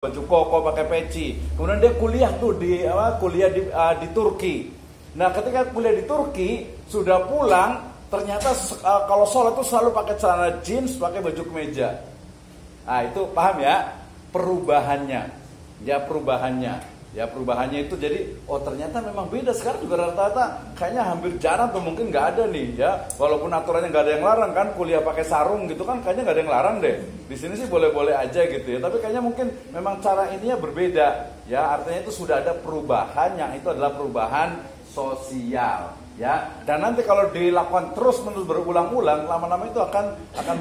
baju koko, pakai peci. Kemudian dia kuliah tuh di Turki. Nah, ketika kuliah di Turki, sudah pulang, ternyata kalau sholat tuh selalu pakai celana jeans, pakai baju kemeja. Nah, itu paham ya perubahannya. Ya perubahannya itu jadi ternyata memang beda. Sekarang juga rata-rata kayaknya hampir jarang atau mungkin nggak ada nih ya. Walaupun aturannya nggak ada yang larang kan, kuliah pakai sarung gitu kan kayaknya nggak ada yang larang deh. Di sini sih boleh-boleh aja gitu ya. Tapi kayaknya mungkin memang cara ininya berbeda ya. Artinya itu sudah ada perubahan yang itu adalah perubahan sosial ya. Dan nanti kalau dilakukan terus-menerus berulang-ulang, lama-lama itu akan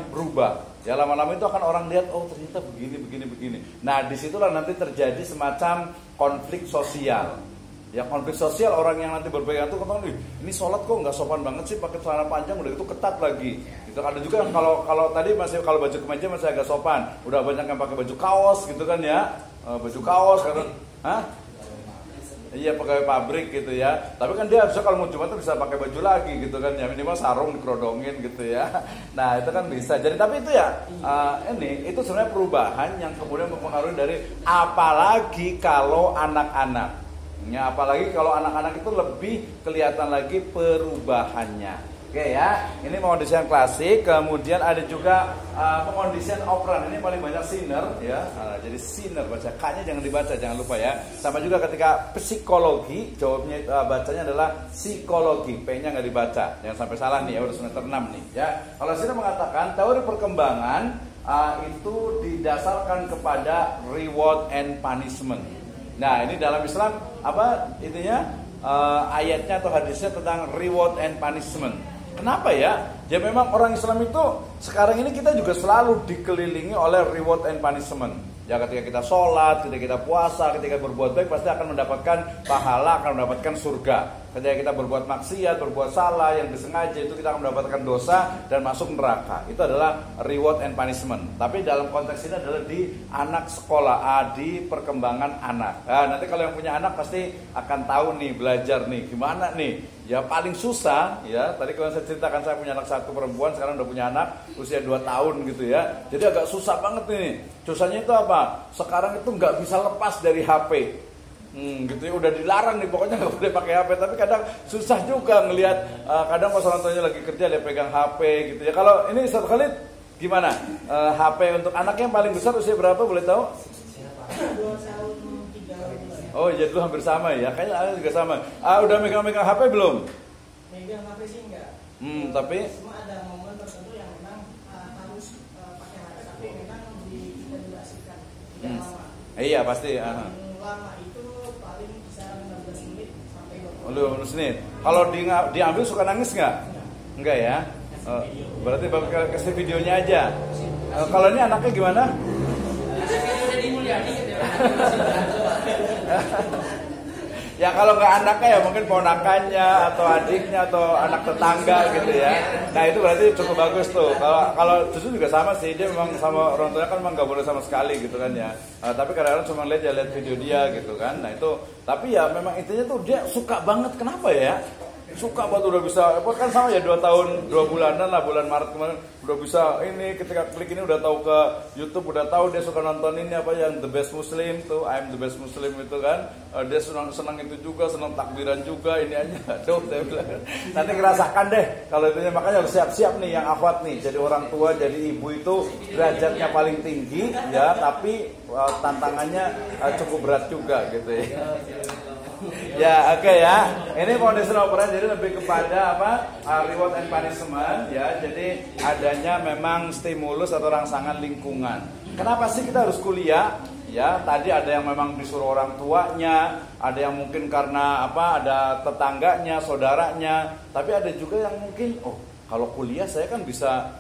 berubah. Ya, lama-lama itu akan orang lihat, oh ternyata begini. Nah, disitulah nanti terjadi semacam konflik sosial. Ya, konflik sosial, orang yang nanti berpegang itu katakan, ini sholat kok nggak sopan banget sih pakai celana panjang, udah itu ketat lagi. Itu ada juga yang kalau tadi masih kalau baju kemeja masih agak sopan, udah banyak yang pakai baju kaos gitu kan ya, baju kaos karena, iya pegawai pabrik gitu ya. Tapi kan dia harusnya kalau mau Jumat tuh bisa pakai baju lagi gitu kan ya, minimal sarung dikerodongin gitu ya. Nah itu kan bisa. Jadi tapi itu ya itu sebenarnya perubahan yang kemudian mempengaruhi dari apalagi kalau anak-anak. Ya, apalagi kalau anak-anak itu lebih kelihatan lagi perubahannya. Oke ya, ini pengondisian klasik, kemudian ada juga pengondisian operan. Ini paling banyak sinner ya. Jadi sinner baca K-nya jangan dibaca, jangan lupa ya. Sama juga ketika psikologi, jawabnya bacanya adalah psikologi, P-nya nggak dibaca. Jangan sampai salah nih ya, udah semester 6 nih ya. Kalau sinner mengatakan teori perkembangan itu didasarkan kepada reward and punishment. Nah, ini dalam Islam apa intinya? Ayatnya atau hadisnya tentang reward and punishment. Kenapa ya? Ya memang orang Islam itu sekarang ini kita juga selalu dikelilingi oleh reward and punishment. Ya ketika kita sholat, ketika kita puasa, ketika berbuat baik pasti akan mendapatkan pahala, akan mendapatkan surga. Ketika kita berbuat maksiat, berbuat salah yang disengaja itu kita akan mendapatkan dosa dan masuk neraka. Itu adalah reward and punishment. Tapi dalam konteks ini adalah di anak sekolah, di perkembangan anak. Nah, nanti kalau yang punya anak pasti akan tahu nih, belajar nih, gimana nih. Ya paling susah ya, tadi kalau saya ceritakan saya punya anak satu perempuan, sekarang udah punya anak usia 2 tahun gitu ya. Jadi agak susah banget nih. Susahnya itu apa? Sekarang itu nggak bisa lepas dari HP. Gitu ya, udah dilarang nih pokoknya nggak boleh pakai HP. Tapi kadang susah juga ngelihat, kadang pas orang tuanya lagi kerja dia pegang HP gitu ya. Kalau ini Ustaz Khalid gimana? HP untuk anaknya yang paling besar usia berapa boleh tahu? 2 tahun 3 bulan. Oh ya dulu hampir sama ya, kayaknya ada juga sama. Udah megang-megang HP belum? Megang HP sih enggak. Tapi Cuma ada momen tertentu yang memang harus pakai HP, tapi memang tidak diasingkan. Tidak lama. Iya pasti. Lama itu paling bisa 15 menit sampai 20 menit. Kalau diambil suka nangis nggak? Enggak ya. Berarti bakal kasih videonya aja. Kalau ini anaknya gimana? Ya kalau nggak anaknya ya mungkin ponakannya atau adiknya atau anak tetangga gitu ya. Nah itu berarti cukup bagus tuh. Kalau Susu juga sama sih, dia memang sama orang tuanya kan memang nggak boleh sama sekali gitu kan ya. Tapi kadang-kadang cuma lihat video dia gitu kan. Nah itu, tapi ya memang intinya tuh dia suka banget. Kenapa ya? Suka banget udah bisa, kan sama ya 2 tahun 2 bulanan lah, bulan Maret kemarin udah bisa ini ketika klik ini udah tahu ke YouTube, udah tahu dia suka nonton ini apa yang The Best Muslim tuh, I'm the Best Muslim itu kan, dia senang itu juga, senang takbiran juga, ini aja, aduh saya bilang nanti ngerasakan deh kalau itunya, makanya harus siap-siap nih yang akhwat nih, jadi orang tua, jadi ibu itu derajatnya paling tinggi ya, tapi tantangannya cukup berat juga gitu ya. Ya oke ya. Ini conditional operan jadi lebih kepada reward and punishment ya. Jadi adanya memang stimulus atau rangsangan lingkungan. Kenapa sih kita harus kuliah? Ya tadi ada yang memang disuruh orang tuanya, ada yang mungkin karena ada tetangganya, saudaranya. Tapi ada juga yang mungkin kalau kuliah saya kan bisa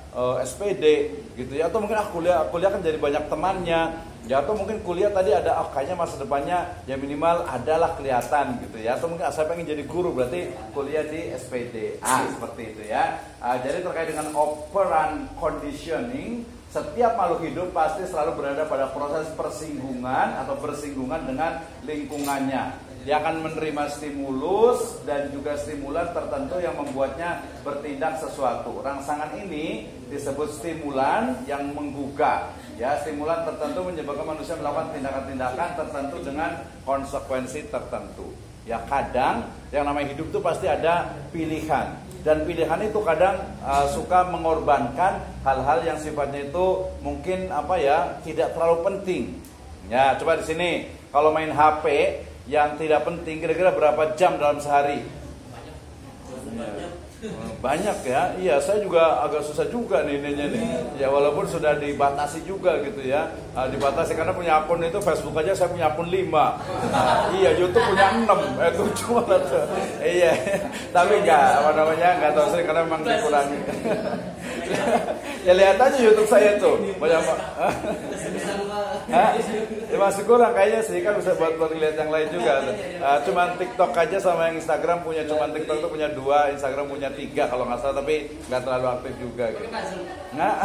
SPD gitu ya, atau mungkin kuliah kan jadi banyak temannya. Ya atau mungkin kuliah tadi ada kayaknya masa depannya ya minimal adalah kelihatan gitu ya, atau mungkin saya pengen jadi guru berarti kuliah di SPD seperti itu ya. Jadi terkait dengan operant conditioning, setiap makhluk hidup pasti selalu berada pada proses persinggungan atau bersinggungan dengan lingkungannya. Dia akan menerima stimulus dan juga stimulan tertentu yang membuatnya bertindak sesuatu. Rangsangan ini disebut stimulan yang menggugah. Ya, stimulan tertentu menyebabkan manusia melakukan tindakan-tindakan tertentu dengan konsekuensi tertentu. Ya, kadang yang namanya hidup itu pasti ada pilihan. Dan pilihan itu kadang suka mengorbankan hal-hal yang sifatnya itu mungkin tidak terlalu penting. Ya, coba di sini kalau main HP yang tidak penting kira-kira berapa jam dalam sehari? Banyak ya. Iya, saya juga agak susah juga nih ya, walaupun sudah dibatasi juga gitu ya. Dibatasi karena punya akun itu Facebook aja saya punya akun 5. Iya, YouTube punya 6, 7 malah tuh. Iya. Tapi enggak tahu sih karena memang dikurangi. Ya lihat aja YouTube saya tuh. Banyak masih kurang kayaknya sih, kan bisa buat lihat yang lain juga. Cuman TikTok aja sama yang Instagram punya, cuman TikTok tuh punya 2, Instagram punya 3 kalau nggak salah, tapi nggak terlalu aktif juga gitu. Nggak?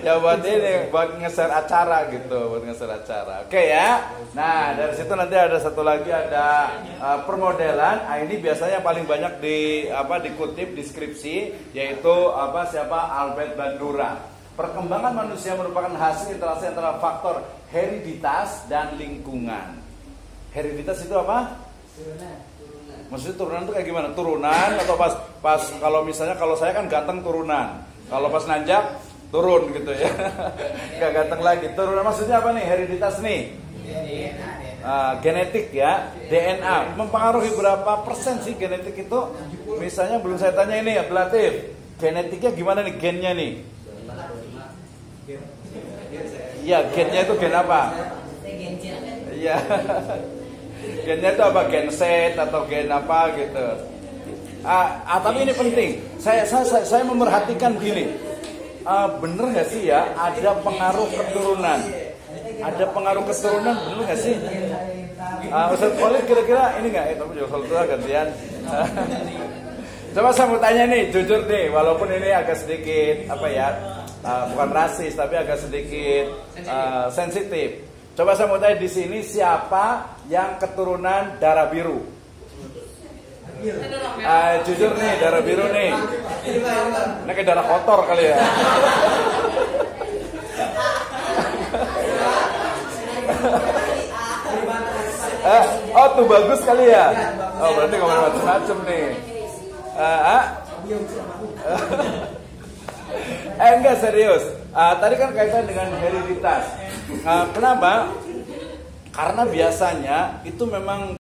Ya buat nge-share acara gitu, buat nge-share acara. Oke ya. Nah, dari situ nanti ada satu lagi, ada permodelan. Ini biasanya paling banyak dikutip deskripsi, yaitu siapa? Albert Bandura. Perkembangan manusia merupakan hasil interaksi antara faktor hereditas dan lingkungan. Hereditas itu apa? Turunan. Maksudnya turunan itu kayak gimana? Turunan atau pas kalau misalnya kalau saya kan ganteng turunan. Kalau pas nanjak turun gitu ya. Gak ganteng lagi. Turunan maksudnya apa nih? Hereditas nih. Genetik ya, DNA. Mempengaruhi berapa persen sih genetik itu? Misalnya belum saya tanya ini ya, Latif. Genetiknya gimana nih, gennya nih? Iya, gennya itu gen apa? Iya. Gennya itu apa? Gen Z atau gen apa gitu. Tapi ini penting. Saya memerhatikan gini. Bener nggak sih ya? Ada pengaruh keturunan. Ada pengaruh keturunan, bener nggak sih? Ustaz Khalid kira-kira ini nggak? Tapi juga kalau itu gantian. Coba saya mau tanya nih, jujur nih, walaupun ini agak sedikit bukan rasis tapi agak sedikit sensitif. Coba saya mau tanya di sini, siapa yang keturunan darah biru? Jujur nih, darah biru nih. Ini kayak darah kotor kali ya. Tuh bagus kali ya. Berarti ngomong macam-macam nih. Enggak serius. Tadi kan kaitan dengan hereditas. Kenapa? Karena biasanya itu memang